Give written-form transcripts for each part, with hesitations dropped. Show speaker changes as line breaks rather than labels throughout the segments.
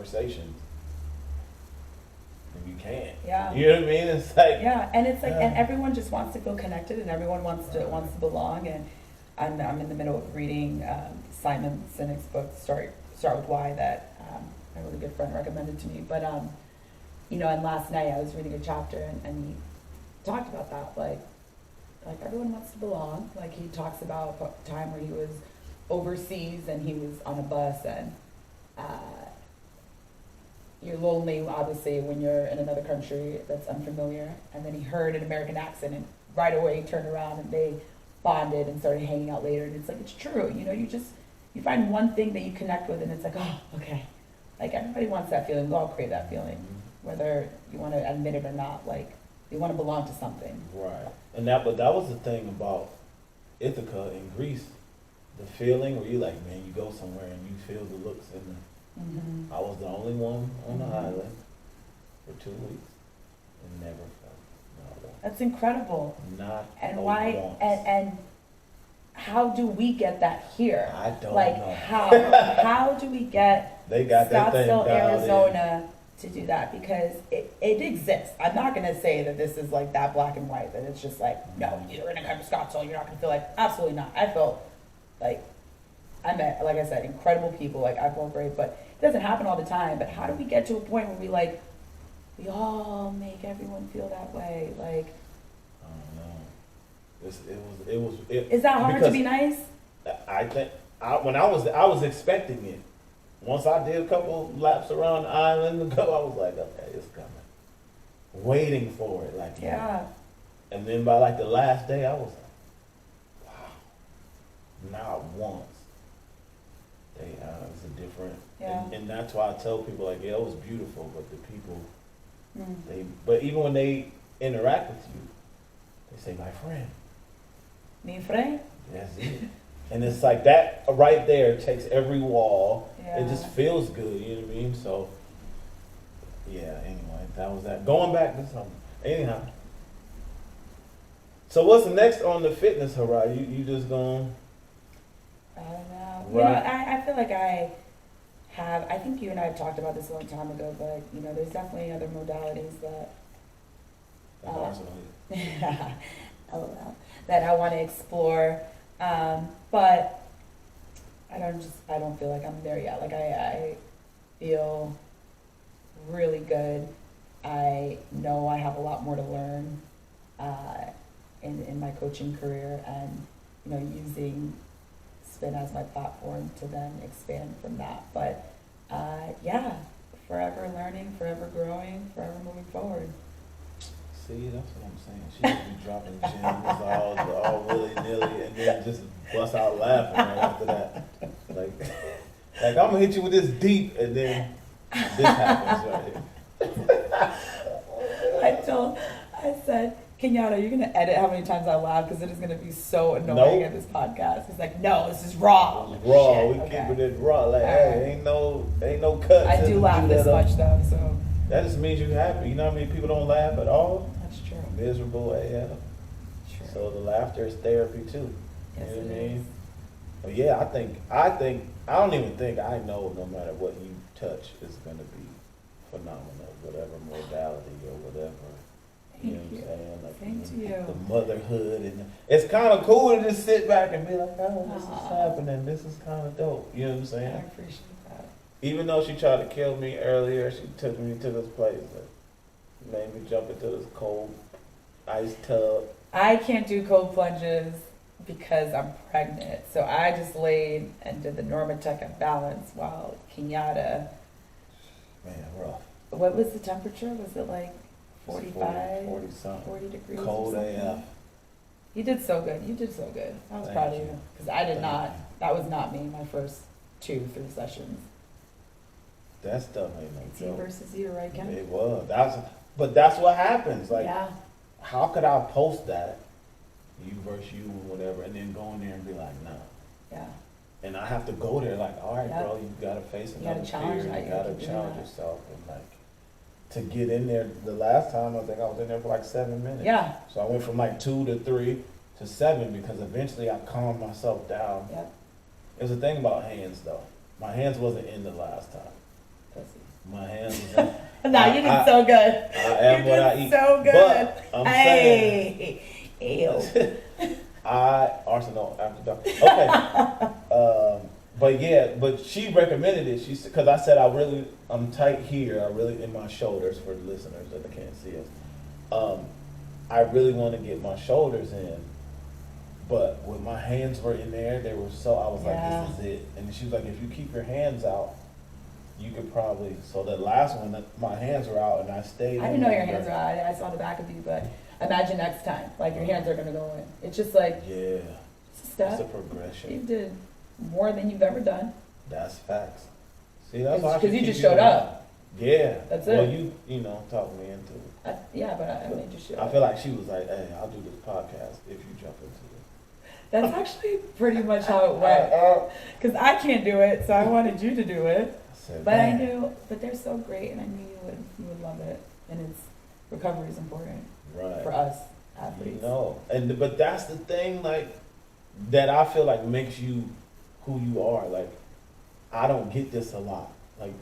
conversations. And you can't.
Yeah.
You know what I mean? It's like
yeah, and it's like, and everyone just wants to feel connected, and everyone wants to belong. And I'm in the middle of reading Simon Sinek's book, Start with Why, that a really good friend recommended to me. But you know, and last night I was reading a chapter, and he talked about that, like everyone wants to belong. Like he talks about a time where he was overseas and he was on a bus, and you're lonely, obviously, when you're in another country that's unfamiliar. And then he heard an American accent, and right away he turned around and they bonded and started hanging out later. And it's like, it's true, you know, you find one thing that you connect with, and it's like, oh, okay. Like everybody wants that feeling. We all crave that feeling, whether you want to admit it or not. Like you want to belong to something.
Right. And that was the thing about Ithaca in Greece. The feeling where you like, man, you go somewhere and you feel the looks in the. I was the only one on the island for 2 weeks and never felt not once.
That's incredible.
Not
and
a
why
once.
and how do we get that here?
I don't
like
know.
how do we get
They got that thing
Scottsdale,
dialed
Arizona to do that? Because it exists. I'm not gonna say that this is like that black and white, that it's just like, no, you're gonna come to Scottsdale, you're not gonna feel like, absolutely not. I felt like I met, like I said, incredible people, like I felt great, but it doesn't happen all the time. But how do we get to a point where we all make everyone feel that way? Like,
I don't know. It was.
Is that hard to be nice?
I think when I was expecting it. Once I did a couple laps around the island ago, I was like, okay, it's coming. Waiting for it, like
Yeah.
And then by like the last day, I was like, wow, not once. It's a different,
Yeah.
and that's why I tell people like, yeah, it was beautiful, but the people, but even when they interact with you, they say, my friend.
Mi friend?
That's it. And it's like that right there takes every wall.
Yeah.
It just feels good, you know what I mean? So, yeah, anyway, that was that. Going back to something. Anyhow. So what's next on the fitness horizon? You just going?
I don't know.
Right.
You know, I feel like I think you and I have talked about this a long time ago, but, you know, there's definitely other modalities that, that I want to explore. But I don't feel like I'm there yet. Like I feel really good. I know I have a lot more to learn in my coaching career, and you know, using Spin as my platform to then expand from that. But yeah, forever learning, forever growing, forever moving forward.
See, that's what I'm saying. She just be dropping gems all willy-nilly and then just bust out laughing right after that. Like I'm gonna hit you with this deep, and then this happens right here.
I said, Kenyatta, you're gonna edit how many times I laugh, because it is gonna be so annoying in this podcast. He's like, no, this is raw.
It's raw.
Shit,
We
okay.
keeping it raw. Like,
All
hey,
right.
ain't no cuts.
I do laugh this much though, so
That just means you're happy. You know how many people don't laugh at all?
that's true.
Miserable AF.
True.
So the laughter is therapy too.
Yes,
You know what I
it
mean?
is.
But yeah, I don't even think I know no matter what you touch is gonna be phenomenal, whatever modality or whatever. You know what I'm saying? Like,
Same to you.
The motherhood, and it's kind of cool to just sit back and be like, oh, this is happening. This is kind of dope. You know what I'm
I
saying?
appreciate that.
Even though she tried to kill me earlier, she took me to this place that made me jump into this cold ice tub.
I can't do cold plunges because I'm pregnant, so I just laid and did the Normatec balance while Kenyatta.
Man, rough.
What was the temperature? Was it like 45?
40 something.
40 degrees.
Cold
or something?
AF.
You did so good. You did so good. I was proud of you. Because I did not. That was not me my first 2-3 sessions.
That stuff ain't no
It's you
joke.
versus you, right, Ken?
It was. But that's what happens. Like,
yeah.
how could I post that, you versus you or whatever, and then go in there and be like, nah.
Yeah.
And I have to go there like, all right,
Yep.
bro, you gotta face
You gotta
another
challenge
fear.
that.
You
You
gotta
gotta keep
challenge
doing that.
yourself. And like, to get in there, the last time I think I was in there for like 7 minutes.
Yeah.
So I went from like 2 to 3 to 7 because eventually I calmed myself down.
Yep.
There's a thing about hands though. My hands wasn't in the last time.
Pussy. Nah, you did so good.
I am what I eat.
So good.
But I'm
saying. Ew.
Arsenal after dark. Okay. But she recommended it. She said, because I said I'm tight here. I really in my shoulders for the listeners that can't see us. I really want to get my shoulders in, but when my hands were in there, they were so. I was like, this is it. And she was like, if you keep your hands out, you could probably. So the last one, my hands were out, and I stayed.
I didn't know your hands were out. I saw the back of you, but imagine next time, like your hands are gonna go in. It's just like
it's
a step.
It's a progression.
You did more than you've ever done.
That's facts. See, that's why
because you just showed up.
Yeah.
That's it.
Well, you talked me into it.
But I made you show up.
I feel like she was like, hey, I'll do this podcast if you jump into it.
That's actually pretty much how it went. Because I can't do it, so I wanted you to do it. I knew, but they're so great, and I knew you would love it. And recovery is important.
Right.
For us athletes.
But that's the thing, like, that I feel like makes you who you are. Like, I don't get this a lot. Like,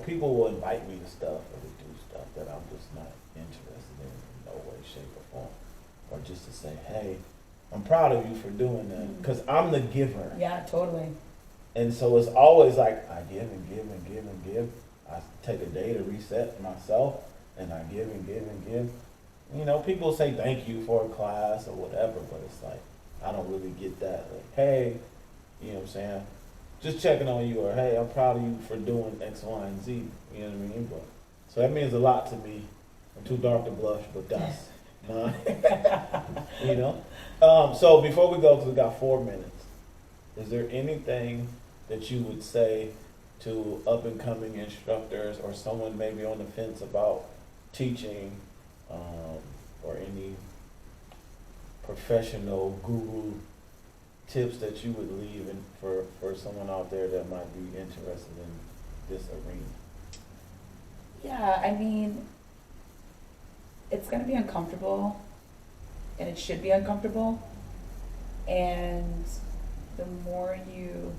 people will invite me to stuff or to do stuff that I'm just not interested in no way, shape, or form. Or just to say, hey, I'm proud of you for doing that. Because I'm the giver.
Yeah, totally.
And so it's always like, I give and give and give and give. I take a day to reset myself, and I give and give and give. People say thank you for a class or whatever, but it's like, I don't really get that. Like, hey, you know what I'm saying? Just checking on you, or hey, I'm proud of you for doing X, Y, and Z. You know what I mean? So that means a lot to me. I'm too dark to blush, but that's mine. So before we go, because we got 4 minutes, is there anything that you would say to up and coming instructors or someone maybe on the fence about teaching, or any professional guru tips that you would leave for someone out there that might be interested in this arena?
Yeah, I mean, it's going to be uncomfortable, and it should be uncomfortable. And the more you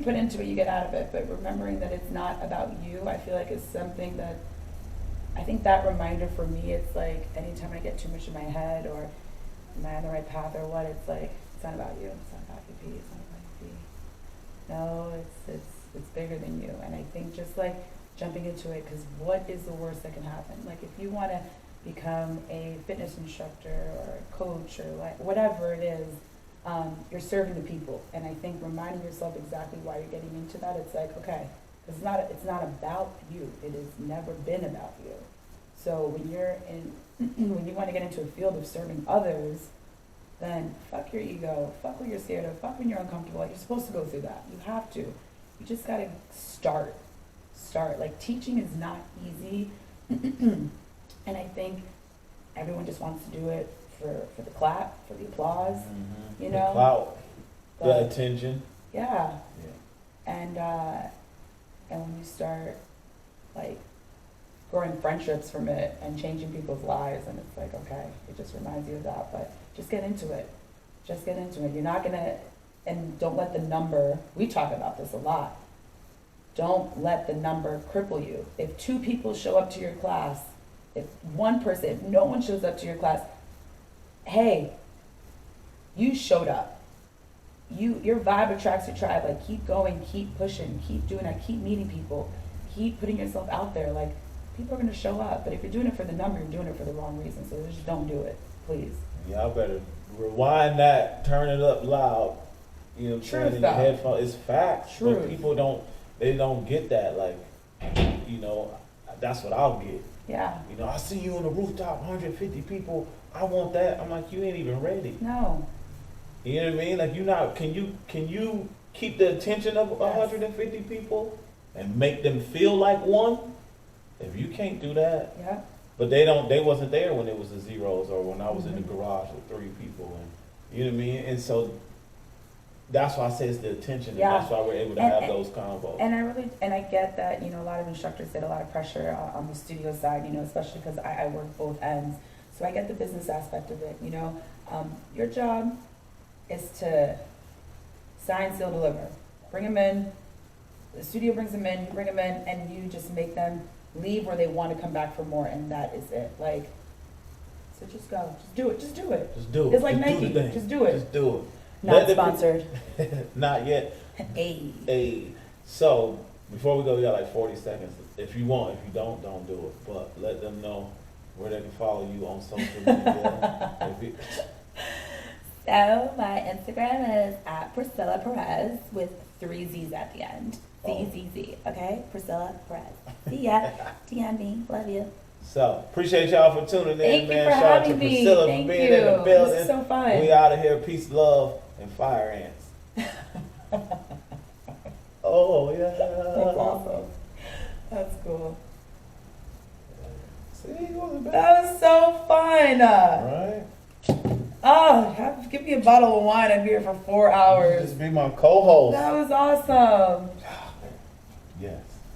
put into it, you get out of it. But remembering that it's not about you, I feel like is something that, I think that reminder for me, it's like anytime I get too much in my head, or am I on the right path or what, it's like, it's not about you, it's not about your P, it's not about your P. No, it's bigger than you. And I think just like jumping into it, because what is the worst that can happen? Like if you want to become a fitness instructor or a coach or like whatever it is, you're serving the people. And I think reminding yourself exactly why you're getting into that, it's like, okay, it's not about you. It has never been about you. So when when you want to get into a field of serving others, then fuck your ego, fuck what you're scared of, fuck when you're uncomfortable. Like, you're supposed to go through that. You have to. You just gotta start. Like, teaching is not easy. And I think everyone just wants to do it for the clap, for the applause,
The clout, the attention.
Yeah. And when you start, like, growing friendships from it and changing people's lives, and it's like, okay, it just reminds you of that. But just get into it. Just get into it. You're not gonna, and don't let the number, we talk about this a lot, don't let the number cripple you. If 2 people show up to your class, if no one shows up to your class, hey, you showed up. Your vibe attracts your tribe. Like, keep going, keep pushing, keep doing that, keep meeting people, keep putting yourself out there. Like, people are gonna show up, but if you're doing it for the number, you're doing it for the wrong reason. So just don't do it, please.
Y'all better rewind that, turn it up loud. You know what I'm saying? In your headphones. It's facts.
True.
But people don't get that. Like, that's what I'll get.
Yeah.
I see you on the rooftop, 150 people. I want that. I'm like, you ain't even ready.
No.
You know what I mean? Like, can you keep the attention of 150 people and make them feel like one? If you can't do that.
Yeah.
But they wasn't there when it was the zeros, or when I was in the garage with 3 people, and you know what I mean? And so that's why I say it's the attention, and that's why we're able to have those combos.
And I get that, a lot of instructors get a lot of pressure on the studio side, especially because I work both ends. So I get the business aspect of it, Your job is to sign, seal, deliver. Bring them in, the studio brings them in, you bring them in, and you just make them leave where they want to come back for more, and that is it. Like, so just go, just do it, just do it.
Just do it.
It's like
just
Nike,
do the thing.
just do it.
Just do it.
Not sponsored.
Not yet.
Hey.
So, before we go, we got like 40 seconds. If you want, if you don't do it. But let them know where they can follow you on social media.
So my Instagram is at priscillaperezzz with 3 Z's at the end. Z-Z-Z, okay? Priscilla Perez. See ya. DM me. Love you.
So, appreciate y'all for tuning in,
Thank
man.
you for
Shout out to
having me.
Priscilla
Thank
for being
you.
in the building.
This is so fun.
We out of here. Peace, love, and fire ants. Oh, yeah.
That's awesome. That's cool.
See, it wasn't bad.
That was so fun.
Right?
Give me a bottle of wine. I'd be here for 4 hours.
Just be my co-host.
That was awesome.
Yes.